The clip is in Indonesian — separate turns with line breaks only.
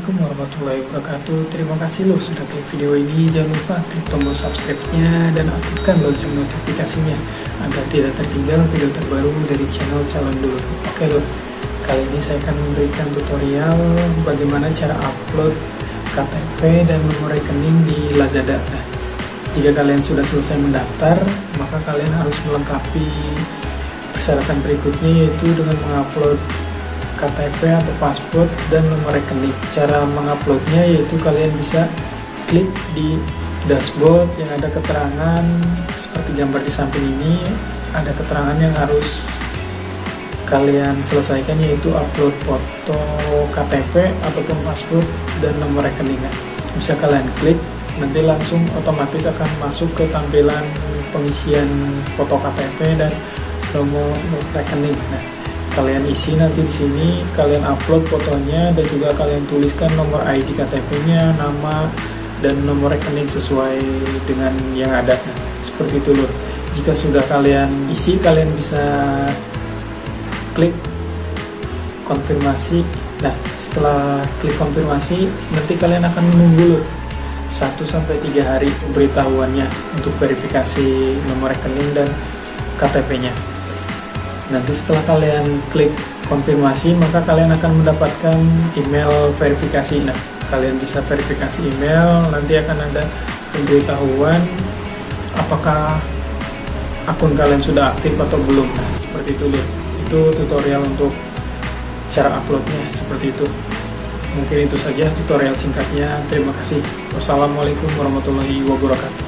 Assalamualaikum warahmatullahi wabarakatuh. Terima kasih lo sudah klik video ini. Jangan lupa klik tombol subscribe-nya dan aktifkan lonceng notifikasinya agar tidak tertinggal video terbaru dari channel Calon Dulur. Oke lo, kali ini saya akan memberikan tutorial bagaimana cara upload KTP dan nomor rekening di Lazada. Nah, jika kalian sudah selesai mendaftar, maka kalian harus melengkapi persyaratan berikutnya, yaitu dengan mengupload KTP atau paspor dan nomor rekening. Cara menguploadnya yaitu kalian bisa klik di dashboard yang ada keterangan seperti gambar di samping ini. Ada keterangan yang harus kalian selesaikan, yaitu upload foto KTP ataupun paspor dan nomor rekening. Bisa kalian klik, nanti langsung otomatis akan masuk ke tampilan pengisian foto KTP dan nomor rekening. Nah, kalian isi nanti di sini, kalian upload fotonya dan juga kalian tuliskan nomor ID KTP-nya, nama dan nomor rekening sesuai dengan yang ada. Nah, seperti itu loh. Jika sudah kalian isi, kalian bisa klik konfirmasi. Nah, setelah klik konfirmasi, nanti kalian akan menunggu loh 1-3 hari pemberitahuannya untuk verifikasi nomor rekening dan KTP-nya. Nanti setelah kalian klik konfirmasi, maka kalian akan mendapatkan email verifikasi. Nah, kalian bisa verifikasi email, nanti akan ada pemberitahuan apakah akun kalian sudah aktif atau belum. Nah, seperti itu lihat. Itu tutorial untuk cara uploadnya, seperti itu. Mungkin itu saja tutorial singkatnya. Terima kasih. Wassalamualaikum warahmatullahi wabarakatuh.